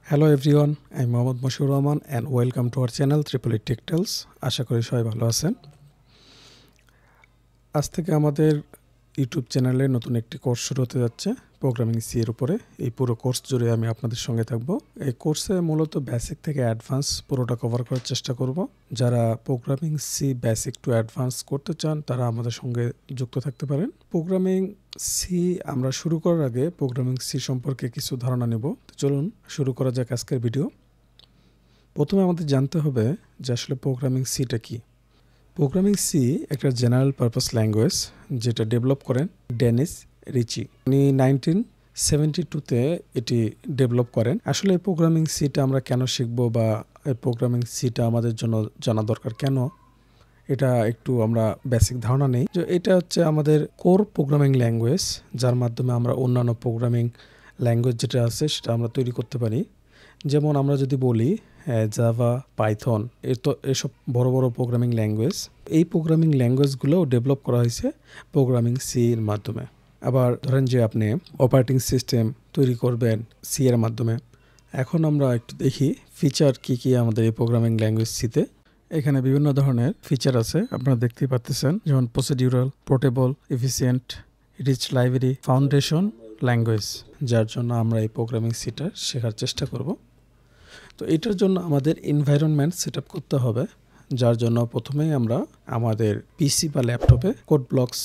Hello everyone, I'm Mohammad Mashur Rahman and welcome to our channel Triple Tech Tales. আশা করি সবাই ভালো আছেন। আজ থেকে আমাদের ইউটিউব চ্যানেলে নতুন একটি কোর্স শুরু হতে যাচ্ছে প্রোগ্রামিং সি এর উপরে। এই পুরো কোর্স জুড়ে আমি আপনাদের সঙ্গে থাকব। এই কোর্সে মূলত বেসিক থেকে অ্যাডভান্স পুরোটা কভার করার চেষ্টা করব। যারা programming C basic to advance করতে চান তারা আমাদের সঙ্গে যুক্ত থাকতে পারেন। প্রোগ্রামিং সি আমরা শুরু করার আগে প্রোগ্রামিং সি সম্পর্কে কিছু ধারণা নেব। চলুন শুরু করা যাক আজকের ভিডিও। প্রথমে আমাদের জানতে হবে যে আসলে প্রোগ্রামিং সিটা কি। প্রোগ্রামিং সি একটা জেনারেল পারপাস ল্যাঙ্গুয়েজ যেটা ডেভেলপ করেন ডেনিস রিচি। উনি 1972-তে এটি ডেভেলপ করেন। আসলে এই প্রোগ্রামিং সিটা আমরা কেন শিখব বা এই প্রোগ্রামিং সিটা আমাদের জন্য জানা দরকার কেন, এটা একটু আমরা বেসিক ধারণা নেই। যে এটা হচ্ছে আমাদের কোর প্রোগ্রামিং ল্যাঙ্গুয়েজ, যার মাধ্যমে আমরা অন্যান্য প্রোগ্রামিং ল্যাঙ্গুয়েজ যেটা আছে সেটা আমরা তৈরি করতে পারি। যেমন আমরা যদি বলি জাভা, পাইথন, এসব বড় বড় প্রোগ্রামিং ল্যাঙ্গুয়েজ, এই প্রোগ্রামিং ল্যাঙ্গুয়েজগুলোও ডেভেলপ করা হয়েছে প্রোগ্রামিং সি এর মাধ্যমে। আবার ধরেন যে আপনি অপারেটিং সিস্টেম তৈরি করবেন সি এর মাধ্যমে। এখন আমরা একটু দেখি ফিচার কি কি আমাদের এই প্রোগ্রামিং ল্যাঙ্গুয়েজ সিতে। এখানে বিভিন্ন ধরনের ফিচার আছে, আপনারা দেখতেই পাচ্ছেন, যেমন procedural, portable, efficient, rich library, foundation language, যার জন্য আমরা এই প্রোগ্রামিং সিটা শেখার চেষ্টা করব। তো এটার জন্য আমাদের এনভায়রনমেন্ট সেট আপ করতে হবে, যার জন্য প্রথমেই আমরা আমাদের পিসি বা ল্যাপটপে কোড ব্লকস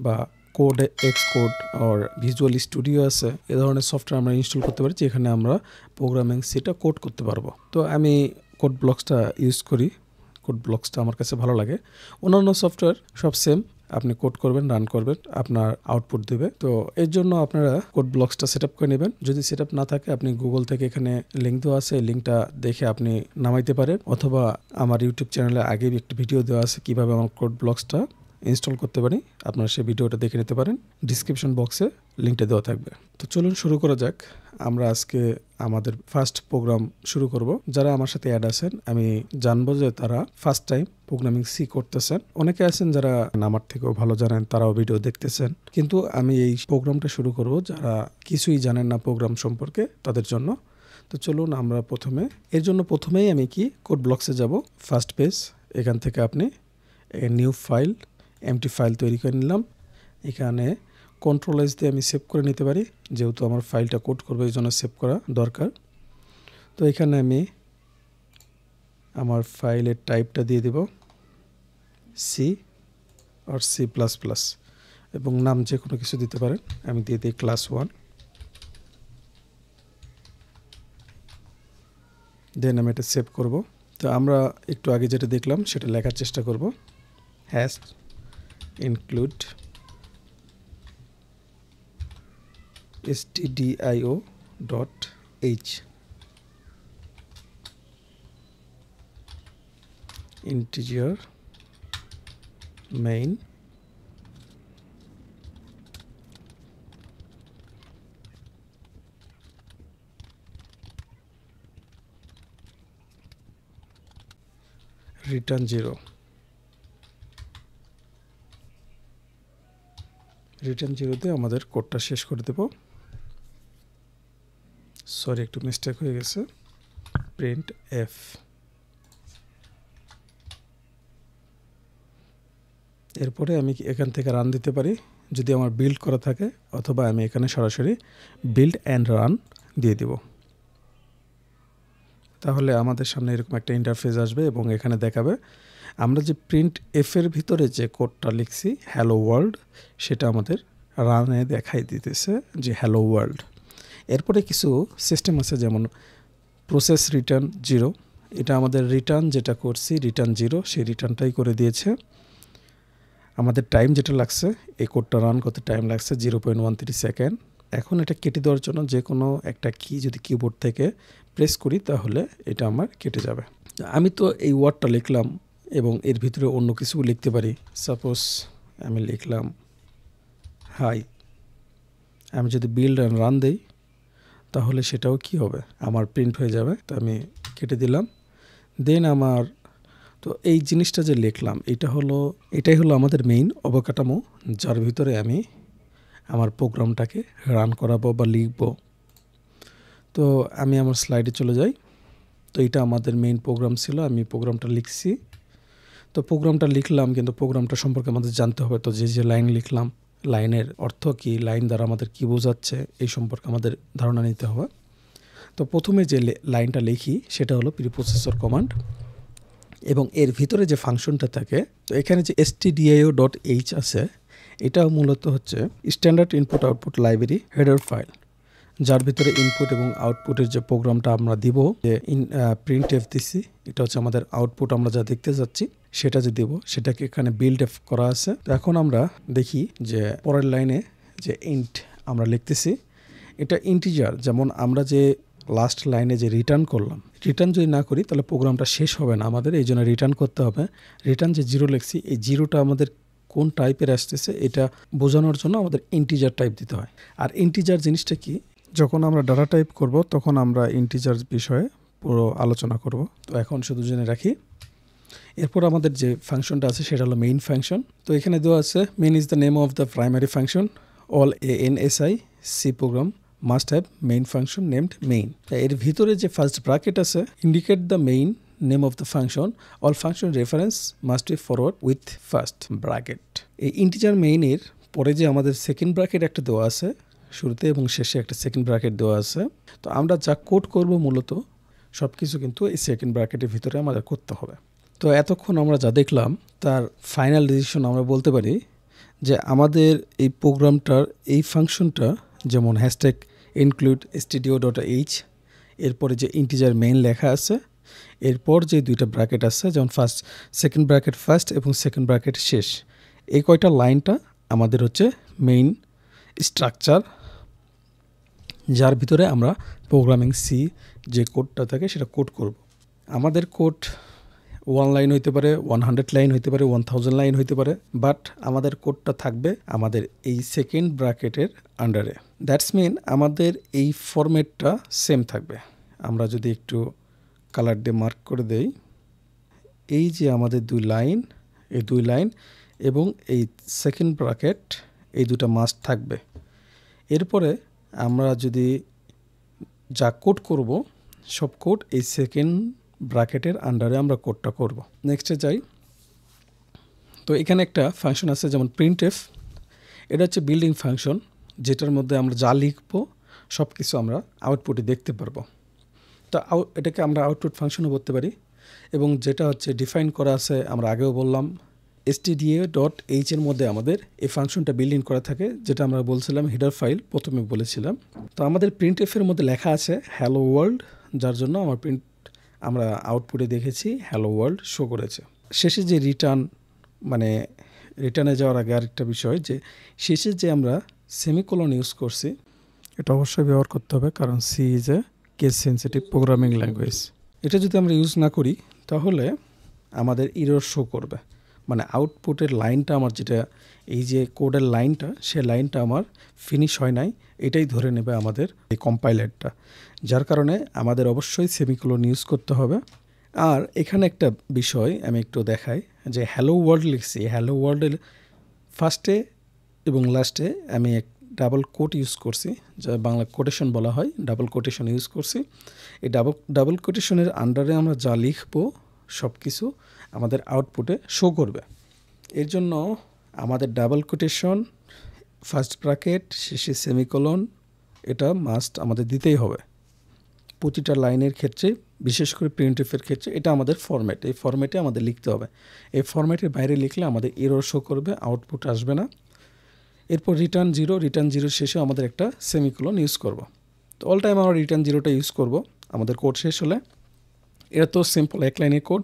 বা কোড এক্স কোড আর ভিজুয়াল স্টুডিও আছে, এ ধরনের সফটওয়্যার আমরা ইনস্টল করতে পারি যেখানে আমরা প্রোগ্রামিং সিটা কোড করতে পারবো। তো আমি কোড ব্লকসটা ইউজ করি, কোড ব্লকসটা আমার কাছে ভালো লাগে। অন্যান্য সফটওয়্যার সব সেম, আপনি কোড করবেন, রান করবেন, আপনার আউটপুট দেবে। তো এর জন্য আপনারা কোড ব্লকসটা সেট আপ করে নেবেন। যদি সেট আপ না থাকে আপনি গুগল থেকে এখানে লিঙ্ক দেওয়া আছে, লিঙ্কটা দেখে আপনি নামাইতে পারেন, অথবা আমার ইউটিউব চ্যানেলে আগে একটি ভিডিও দেওয়া আছে কিভাবে আমার কোড ব্লকসটা ইনস্টল করতে পারি, আপনারা সেই ভিডিওটা দেখে নিতে পারেন। ডিসক্রিপশন বক্সে লিঙ্কটা দেওয়া থাকবে। তো চলুন শুরু করা যাক। আমরা আজকে আমাদের ফার্স্ট প্রোগ্রাম শুরু করব। যারা আমার সাথে অ্যাড আছেন আমি জানবো যে তারা ফার্স্ট টাইম প্রোগ্রামিং সি করতেছেন। অনেকে আছেন যারা আমার থেকেও ভালো জানেন, তারাও ভিডিও দেখতেছেন, কিন্তু আমি এই প্রোগ্রামটা শুরু করব যারা কিছুই জানেন না প্রোগ্রাম সম্পর্কে তাদের জন্য। তো চলুন আমরা এর জন্য প্রথমেই আমি কি কোড ব্লকসে যাব। ফার্স্ট পেজ, এখান থেকে আপনি নিউ ফাইল, এমটি ফাইল তৈরি করে নিলাম। এখানে কন্ট্রোল এস দিয়ে আমি সেভ করে নিতে পারি, যেহেতু আমার ফাইলটা কোড করবো এই জন্য সেভ করা দরকার। তো এখানে আমি আমার ফাইলের টাইপটা দিয়ে দেব সি আর সি প্লাস প্লাস, এবং নাম যে কোনো কিছু দিতে পারেন। আমি দিয়ে দিই ক্লাস 1। দেন আমি এটা সেভ করব। তো আমরা একটু আগে যেটা দেখলাম সেটা লেখার চেষ্টা করব। Hash include stdio.h integer main return 0। Return 0-তে আমাদের কোডটা শেষ করে দেব। সরি, একটু মিস্টেক হয়ে গেছে। Print F. এরপরে আমি এখান থেকে রান দিতে পারি যদি আমার বিল্ড করা থাকে, অথবা আমি এখানে সরাসরি বিল্ড অ্যান্ড রান দিয়ে দিব। তাহলে আমাদের সামনে এরকম একটা ইন্টারফেস আসবে এবং এখানে দেখাবে আমরা যে প্রিন্ট এফের ভিতরে যে কোডটা লিখছি হ্যালো ওয়ার্ল্ড, সেটা আমাদের রানে দেখাই দিতেছে যে হ্যালো ওয়ার্ল্ড। এরপরে কিছু সিস্টেম আছে, যেমন প্রসেস রিটার্ন 0। এটা আমাদের রিটার্ন যেটা করছি রিটার্ন 0, সেই রিটার্নটাই করে দিয়েছে। আমাদের টাইম যেটা লাগছে এই কোডটা রান করতে টাইম লাগছে 0.13 সেকেন্ড। এখন এটা কেটে দেওয়ার জন্য যে কোনো একটা কি যদি কিবোর্ড থেকে প্রেস করি তাহলে এটা আমার কেটে যাবে। আমি তো এই ওয়ার্ডটা লিখলাম এবং এর ভিতরে অন্য কিছু লিখতে পারি। সাপোজ আমি লিখলাম হাই। আমি যদি বিল্ড অ্যান্ড রান দেই তাহলে সেটাও কি হবে, আমার প্রিন্ট হয়ে যাবে। তো আমি কেটে দিলাম। দেন আমার তো এই জিনিসটা যে লিখলাম এটাই হলো আমাদের মেইন অবকাঠামো, যার ভিতরে আমি আমার প্রোগ্রামটাকে রান করাবো বা লিখবো। তো আমি আমার স্লাইডে চলে যাই। তো এটা আমাদের মেইন প্রোগ্রাম ছিল, আমি প্রোগ্রামটা লিখছি। তো প্রোগ্রামটা লিখলাম, কিন্তু প্রোগ্রামটা সম্পর্কে আমাদের জানতে হবে। তো যে লাইন লিখলাম, লাইনের অর্থ কী, লাইন দ্বারা আমাদের কী বোঝাচ্ছে, এই সম্পর্কে আমাদের ধারণা নিতে হবে। তো প্রথমে যে লাইনটা লিখি সেটা হলো প্রিপ্রসেসর কমান্ড, এবং এর ভিতরে যে ফাংশনটা থাকে, তো এখানে যে stdio.h আছে, এটা মূলত হচ্ছে standard input output library header file, যার ভিতরে ইনপুট এবং আউটপুটের যে প্রোগ্রামটা আমরা দিব, যে প্রিন্ট এফ দিছি, এটা হচ্ছে আমাদের আউটপুট, আমরা যা দেখতে যাচ্ছি সেটা যে দিব, সেটাকে এখানে বিল্ড এফ করা আছে। তো এখন আমরা দেখি যে পরের লাইনে যে ইন্ট আমরা লিখতেছি, এটা ইন্টিজার, যেমন আমরা যে লাস্ট লাইনে যে রিটার্ন করলাম, রিটার্ন যদি না করি তাহলে প্রোগ্রামটা শেষ হবে না আমাদের, এই জন্য রিটার্ন করতে হবে। রিটার্ন যে 0 লিখছি, এই 0টা আমাদের কোন টাইপের আসতেছে এটা বোঝানোর জন্য আমাদের ইন্টিজার টাইপ দিতে হয়। আর ইন্টিজার জিনিসটা কি, যখন আমরা ডাটা টাইপ করব তখন আমরা ইন্টিজার বিষয়ে পুরো আলোচনা করব। তো এখন শুধু জেনে রাখি। এরপর আমাদের যে ফাংশনটা আছে সেটা হলো মেইন ফাংশন। তো এখানে দেওয়া আছে main is the name of the primary function, all ANSI C program must have main function named main. এর ভিতরে যে ফার্স্ট ব্র্যাকেট আছে, indicate the main name of the function, all function reference must be forward with first bracket. এই integer মেইনের পরে যে আমাদের second bracket একটা দেওয়া আছে, শুরুতে এবং শেষে একটা সেকেন্ড ব্র্যাকেট দেওয়া আছে। তো আমরা যা কোড করব মূলত সব কিছু কিন্তু এই সেকেন্ড ব্র্যাকেটের ভিতরে আমাদের করতে হবে। তো এতক্ষণ আমরা যা দেখলাম তার ফাইনাল ডিসিশন আমরা বলতে পারি যে আমাদের এই প্রোগ্রামটার এই ফাংশনটা, যেমন হ্যাশট্যাগ ইনক্লুড stdio.h, এরপরে যে ইন্টিজার মেইন লেখা আছে, এরপর যে দুইটা ব্র্যাকেট আছে, যেমন সেকেন্ড ব্র্যাকেট ফার্স্ট এবং সেকেন্ড ব্র্যাকেট শেষ, এই কয়টা লাইনটা আমাদের হচ্ছে মেইন স্ট্রাকচার, যার ভিতরে আমরা প্রোগ্রামিং সি যে কোডটা থাকে সেটা কোড করব। আমাদের কোড 1 লাইন হইতে পারে, 100 লাইন হইতে পারে, 1000 লাইন হইতে পারে, বাট আমাদের কোডটা থাকবে আমাদের এই সেকেন্ড ব্র্যাকেটের আন্ডারে। দ্যাটস মিন আমাদের এই ফরম্যাটটা সেম থাকবে। আমরা যদি একটু কালার দিয়ে মার্ক করে দেই, এই যে আমাদের এই দুই লাইন এবং এই সেকেন্ড ব্র্যাকেট, এই দুটা মাস্ট থাকবে। এরপরে আমরা যদি যা কোড করব সব কোড এই সেকেন্ড ব্র্যাকেটের আন্ডারে আমরা কোডটা করব। নেক্সটে যাই। তো এখানে একটা ফাংশন আছে যেমন প্রিন্ট এফ, এটা হচ্ছে বিল্ডিং ফাংশন, যেটার মধ্যে আমরা যা লিখব সব কিছু আমরা আউটপুটে দেখতে পারবো। তো এটাকে আমরা আউটপুট ফাংশনও বলতে পারি, এবং যেটা হচ্ছে ডিফাইন করা আছে, আমরা আগেও বললাম stdio.h এর মধ্যে আমাদের এই ফাংশনটা বিল্ড ইন করা থাকে, যেটা আমরা বলছিলাম হেডার ফাইল প্রথমে বলেছিলাম। তো আমাদের প্রিন্ট এফের মধ্যে লেখা আছে হ্যালো ওয়ার্ল্ড, যার জন্য আমরা আউটপুটে দেখেছি হ্যালো ওয়ার্ল্ড শো করেছে। শেষে যে রিটার্নে যাওয়ার আগে আরেকটা বিষয়, যে শেষে যে আমরা সেমিকোলন ইউজ করছি, এটা অবশ্যই ব্যবহার করতে হবে, কারণ C is a case sensitive programming language. এটা যদি আমরা ইউজ না করি তাহলে আমাদের এরর শো করবে, মানে আউটপুটের লাইনটা আমার যেটা এই যে কোডের লাইনটা, সে লাইনটা আমার ফিনিশ হয় নাই, এটাই ধরে নেবে আমাদের এই কম্পাইলারটা। যার কারণে আমাদের অবশ্যই সেমিকোলন ইউজ করতে হবে। আর এখানে একটা বিষয় আমি একটু দেখাই, যে হ্যালো ওয়ার্ল্ড লিখছি, হ্যালো ওয়ার্ল্ডের ফার্স্টে এবং লাস্টে আমি এক ডাবল কোট ইউজ করছি, যা বাংলা কোটেশন বলা হয়, ডাবল কোটেশন ইউজ করছি। এই ডাবল কোটেশনের আন্ডারে আমরা যা লিখবো সব কিছু আমাদের আউটপুটে শো করবে। এর জন্য আমাদের ডাবল কোটেশন, ফার্স্ট ব্র্যাকেট, শেষে সেমিকোলন, এটা মাস্ট আমাদের দিতেই হবে প্রতিটা লাইনের ক্ষেত্রে, বিশেষ করে প্রিন্টএফের ক্ষেত্রে। এটা আমাদের ফরম্যাট, এই ফরম্যাটে আমাদের লিখতে হবে। এই ফরম্যাটের বাইরে লিখলে আমাদের এরর শো করবে, আউটপুট আসবে না। এরপর রিটার্ন জিরো শেষে আমাদের একটা সেমিকোলন ইউজ করব। তো অল টাইম আমরা রিটার্ন জিরোটা ইউজ করব আমাদের কোড শেষ হলে। এটা তো সিম্পল 1 লাইনের কোড।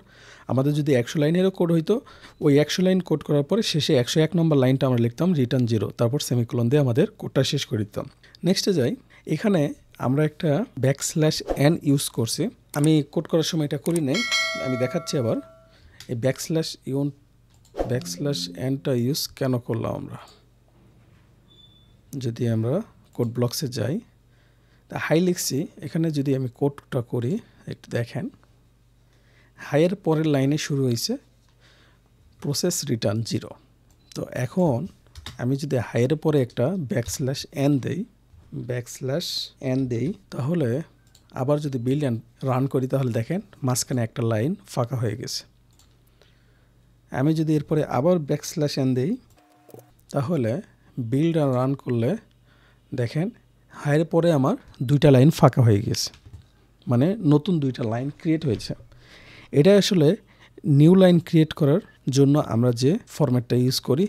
আমাদের যদি 100 লাইনেরও কোড হইতো, ওই 100 লাইন কোড করার পরে শেষে 101 নম্বর লাইনটা আমরা লিখতাম রিটার্ন জিরো, তারপর সেমিকোলন দিয়ে আমাদের কোডটা শেষ করে দিতাম। নেক্সটে যাই। এখানে আমরা একটা ব্যাকস্ল্যাশ n ইউজ করছি। আমি কোড করার সময় এটা করি নাই, আমি দেখাচ্ছি আবার। এই ব্যাকস্ল্যাশ nটা ইউজ কেন করলাম আমরা, যদি আমরা কোড ব্লকসে যাই, তা হাই লিখছি। এখানে যদি আমি কোডটা করি একটু দেখেন, হাইয়ের পরের লাইনে শুরু হয়েছে প্রসেস রিটার্ন জিরো। তো এখন আমি যদি হাইয়ের পরে একটা ব্যাকস্ল্যাশ n দেই, তাহলে আবার যদি বিল্ড অ্যান্ড রান করি তাহলে দেখেন মাঝখানে একটা লাইন ফাঁকা হয়ে গেছে। আমি যদি এরপরে আবার ব্যাকস্ল্যাশ n দিই তাহলে বিল্ড আর রান করলে দেখেন হায়ের পরে আমার 2টা লাইন ফাঁকা হয়ে গেছে, মানে নতুন 2টা লাইন ক্রিয়েট হয়েছে। এটা আসলে নিউ লাইন ক্রিয়েট করার জন্য আমরা যে ফরম্যাটটা ইউজ করি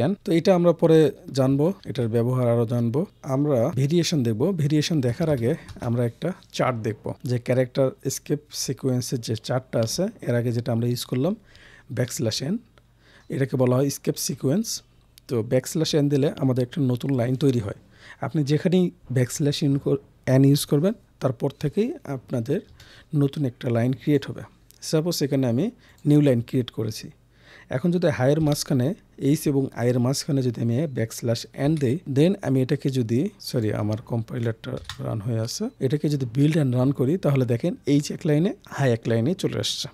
\n, তো এটা আমরা পরে জানবো, এটার ব্যবহার আরও জানবো। আমরা ভেরিয়েশন দেখব। ভেরিয়েশন দেখার আগে আমরা একটা চার্ট দেখব, যে ক্যারেক্টার এসকেপ সিকোয়েন্সের যে চার্টটা আছে এর আগে যেটা আমরা ইউজ করলাম \n, এটাকে বলা হয় স্কেপ সিকোয়েন্স। তো \n দিলে আমাদের একটা নতুন লাইন তৈরি হয়। আপনি যেখানেই \n ইউজ করবেন তারপর থেকেই আপনাদের নতুন একটা লাইন ক্রিয়েট হবে। সাপোজ এখানে আমি নিউ লাইন ক্রিয়েট করেছি। এখন যদি হায়ের মাঝখানে এইচ এবং আয়ের মাঝখানে যদি আমি \n দিই, দেন আমি এটাকে যদি আমার কম্পাইলারটা রান হয়ে আছে, এটাকে যদি বিল্ড অ্যান্ড রান করি তাহলে দেখেন এইচ এক লাইনে হাই এক লাইনে চলে আসছে।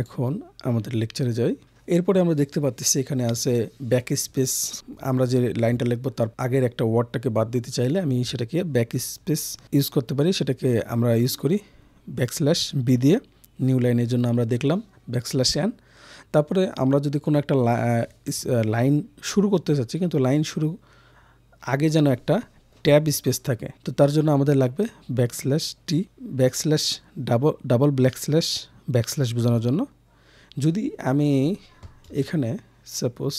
এখন আমাদের লেকচারে যাই। এরপরে আমরা দেখতে পাচ্ছি এখানে আছে ব্যাক স্পেস। আমরা যে লাইনটা লিখবো তার আগের একটা ওয়ার্ডটাকে বাদ দিতে চাইলে আমি সেটাকে ব্যাক স্পেস ইউজ করতে পারি। সেটাকে আমরা ইউজ করি \b দিয়ে। নিউ লাইনের জন্য আমরা দেখলাম \n। তারপরে আমরা যদি কোনো একটা লাইন শুরু করতে চাচ্ছি কিন্তু লাইন শুরু আগে যেন একটা ট্যাব স্পেস থাকে, তো তার জন্য আমাদের লাগবে \t \\\\/ বোঝানোর জন্য। যদি আমি এখানে সাপোজ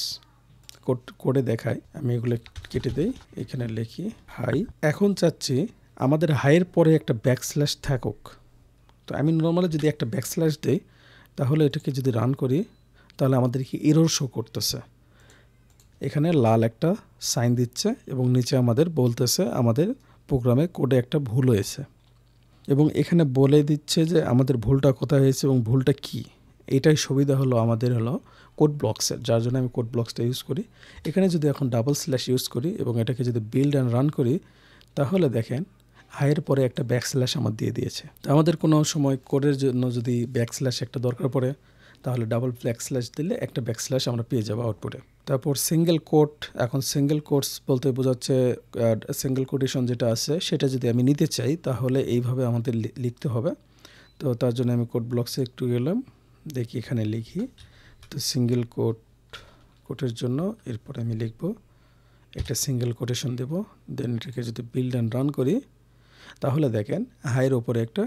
কোডে দেখাই, আমি এগুলো কেটে দেই, এখানে লিখি হাই। এখন চাচ্ছি আমাদের হাইয়ের পরে একটা \/ থাকুক। তো আমি নর্মালি যদি একটা \/ দেই তাহলে এটাকে যদি রান করি তাহলে আমাদেরকে এরর শো করতেছে। এখানে লাল একটা সাইন দিচ্ছে এবং নিচে আমাদের বলতেছে আমাদের প্রোগ্রামে কোডে একটা ভুল হয়েছে, এবং এখানে বলে দিচ্ছে যে আমাদের ভুলটা কোথায় হয়েছে এবং ভুলটা কি। এটাই সুবিধা হলো আমাদের কোড ব্লকসের, যার জন্য আমি কোড ব্লকসটা ইউজ করি। এখানে যদি এখন \/ ইউজ করি এবং এটাকে যদি বিল্ড অ্যান্ড রান করি তাহলে দেখেন হাইয়ের পরে একটা \/ আমার দিয়ে দিয়েছে। আমাদের কোনো সময় কোডের জন্য যদি \/ একটা দরকার পড়ে তাহলে \/ দিলে একটা \/ আমরা পেয়ে যাবো আউটপুটে। তারপর সিঙ্গেল কোট। এখন সিঙ্গেল কোটস বলতে বোঝাচ্ছে সিঙ্গেল কোটেশন যেটা আছে সেটা যদি আমি নিতে চাই তাহলে এইভাবে আমাদের লিখতে হবে। তো তার জন্য আমি কোড ব্লকসে একটু গেলাম, দেখি এখানে লিখি। তো সিঙ্গেল কোটের জন্য এরপর আমি লিখব একটা সিঙ্গেল কোটেশন দেব, দেন এটাকে যদি বিল্ড অ্যান্ড রান করি তাহলে দেখেন হাইয়ের ওপরে একটা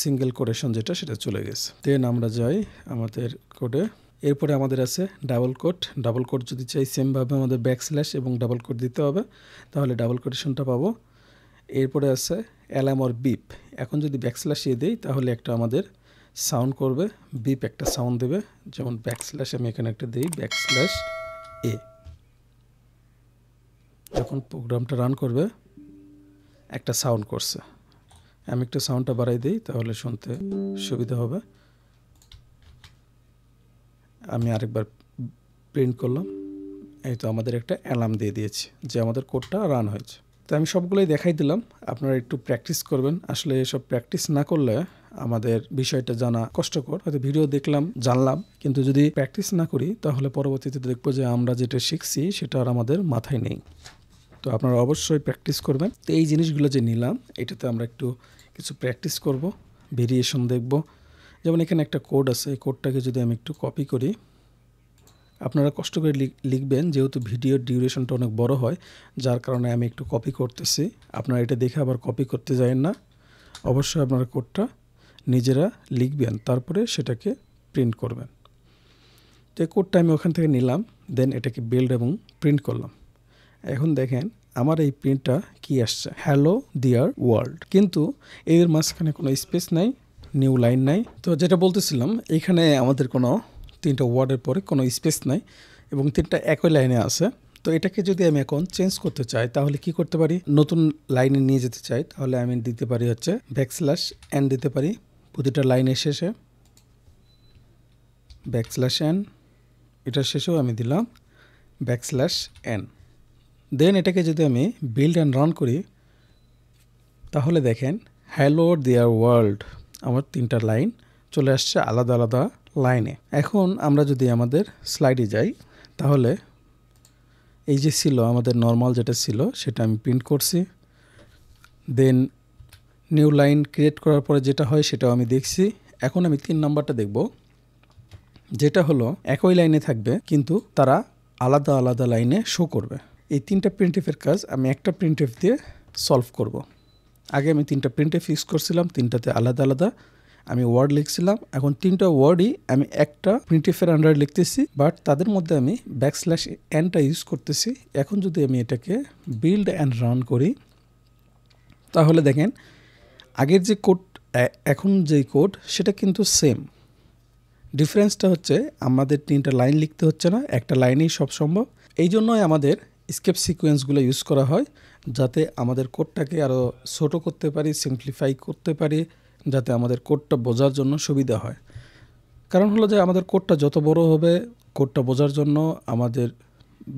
সিঙ্গেল কোটেশন যেটা সেটা চলে গেছে। দেন আমরা যাই আমাদের কোডে। এরপরে আমাদের আছে ডাবল কোট যদি চাই সেমভাবে আমাদের \/ এবং ডাবল কোট দিতে হবে, তাহলে ডাবল কোটেশনটা পাবো। এরপরে আছে অ্যালার্ম অর বিপ। এখন যদি \/ দিই তাহলে একটা আমাদের সাউন্ড করবে, বিপ একটা সাউন্ড দেবে, যেমন \/ আমি এখানে একটা দিই \a। যখন প্রোগ্রামটা রান করবে একটা সাউন্ড করছে, আমি একটা সাউন্ডটা বাড়াই দিই তাহলে শুনতে সুবিধা হবে। আমি আরেকবার প্রিন্ট করলাম, এই তো আমাদের একটা অ্যালার্ম দিয়ে দিয়েছি যে আমাদের কোডটা রান হয়েছে। তো আমি সবগুলোই দেখাই দিলাম, আপনারা একটু প্র্যাকটিস করবেন। আসলে এসব প্র্যাকটিস না করলে আমাদের বিষয়টা জানা কষ্টকর। হয়তো ভিডিও দেখলাম জানলাম, কিন্তু যদি প্র্যাকটিস না করি তাহলে পরবর্তীতে দেখবো যে আমরা যেটা শিখছি সেটা আর আমাদের মাথায় নেই। তো আপনারা অবশ্যই প্র্যাকটিস করবেন। তো এই জিনিসগুলো যে নিলাম এটাতে আমরা একটু কিছু প্র্যাকটিস করব, ভেরিয়েশন দেখব। যেমন এখানে একটা কোড আছে, এই কোডটাকে যদি আমি একটু কপি করি, আপনারা কষ্ট করে লিখবেন, যেহেতু ভিডিওর ডিউরেশনটা অনেক বড় হয় যার কারণে আমি একটু কপি করতেছি। আপনারা এটা দেখে আবার কপি করতে যাবেন না, অবশ্যই আপনারা কোডটা নিজেরা লিখবেন, তারপরে সেটাকে প্রিন্ট করবেন। তো এই কোডটা আমি ওখান থেকে নিলাম, দেন এটাকে বিল্ড এবং প্রিন্ট করলাম। এখন দেখেন আমার এই প্রিন্টটা কি আসছে, হ্যালো ডিয়ার ওয়ার্ল্ড, কিন্তু এর মাঝখানে কোনো স্পেস নাই, নিউ লাইন নাই। তো যেটা বলতেছিলাম এখানে আমাদের কোনো 3টা ওয়ার্ডের পরে কোনো স্পেস নাই এবং 3টা একই লাইনে আছে। তো এটাকে যদি আমি এখন চেঞ্জ করতে চাই তাহলে কি করতে পারি, নতুন লাইনে নিয়ে যেতে চাই তাহলে আমি দিতে পারি হচ্ছে \n দিতে পারি প্রতিটা লাইনের শেষে, \n, এটার শেষেও আমি দিলাম \n। দেন এটাকে যদি আমি বিল্ড অ্যান্ড রান করি তাহলে দেখেন হ্যালো ডিয়ার ওয়ার্ল্ড, আমার 3টা লাইন চলে আসছে আলাদা আলাদা লাইনে। এখন আমরা যদি আমাদের স্লাইডে যাই তাহলে এই যে ছিল আমাদের নর্মাল যেটা ছিল সেটা আমি প্রিন্ট করছি। দেন নিউ লাইন ক্রিয়েট করার পরে যেটা হয় সেটাও আমি দেখছি। এখন আমি 3 নাম্বারটা দেখব, যেটা হলো একই লাইনে থাকবে কিন্তু তারা আলাদা আলাদা লাইনে শো করবে। এই 3টা প্রিন্টএফের কাজ আমি একটা প্রিন্টএফ দিয়ে সলভ করব। আগে আমি 3টা প্রিন্টএফ ইউজ করছিলাম, 3টাতে আলাদা আলাদা আমি ওয়ার্ড লিখছিলাম। এখন 3টা ওয়ার্ডই আমি একটা প্রিন্টএফের আন্ডারে লিখতেছি, বাট তাদের মধ্যে আমি ব্যাকস্ল্যাশ ইউজ করতেছি। এখন যদি আমি এটাকে বিল্ড অ্যান্ড রান করি তাহলে দেখেন আগের যে কোড এখন যেই কোড সেটা কিন্তু সেম। ডিফারেন্সটা হচ্ছে আমাদের 3টা লাইন লিখতে হচ্ছে না, একটা লাইনেই সব সম্ভব। এই জন্যই আমাদের স্কেপ সিকোয়েন্সগুলো ইউজ করা হয়, যাতে আমাদের কোডটাকে আরও ছোটো করতে পারি, সিম্পলিফাই করতে পারি, যাতে আমাদের কোডটা বোঝার জন্য সুবিধা হয়। কারণ হলো যে আমাদের কোডটা যত বড় হবে, কোডটা বোঝার জন্য আমাদের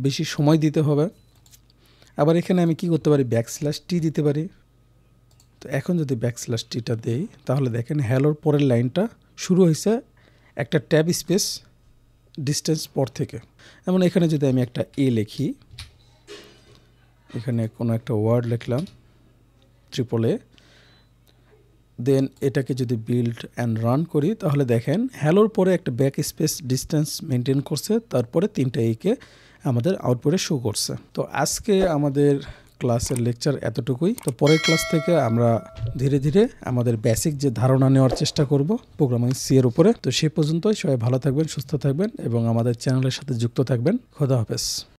বেশি সময় দিতে হবে। আবার এখানে আমি কি করতে পারি, ব্যাকস্ল্যাশ টি দিতে পারি। তো এখন যদি ব্যাকস্ল্যাশ টিটা দেই তাহলে দেখেন হ্যালোর পরের লাইনটা শুরু হয়েছে একটা ট্যাব স্পেস ডিস্টেন্স পর থেকে। যেমন এখানে যদি আমি একটা লিখি, এখানে কোনো একটা ওয়ার্ড লিখলাম AAA, দেন এটাকে যদি বিল্ড অ্যান্ড রান করি তাহলে দেখেন হ্যালোর পরে একটা ব্যাক স্পেস ডিস্টেন্স মেনটেন করছে, তারপরে 3টা কে আমাদের আউটপুটে শো করছে। তো আজকে আমাদের ক্লাসের লেকচার এতটুকুই। তো পরের ক্লাস থেকে আমরা ধীরে ধীরে আমাদের বেসিক যে ধারণা নেওয়ার চেষ্টা করব প্রোগ্রামিং সি এর উপরে। তো সে পর্যন্তই সবাই ভালো থাকবেন, সুস্থ থাকবেন এবং আমাদের চ্যানেলের সাথে যুক্ত থাকবেন। খোদা হাফেজ।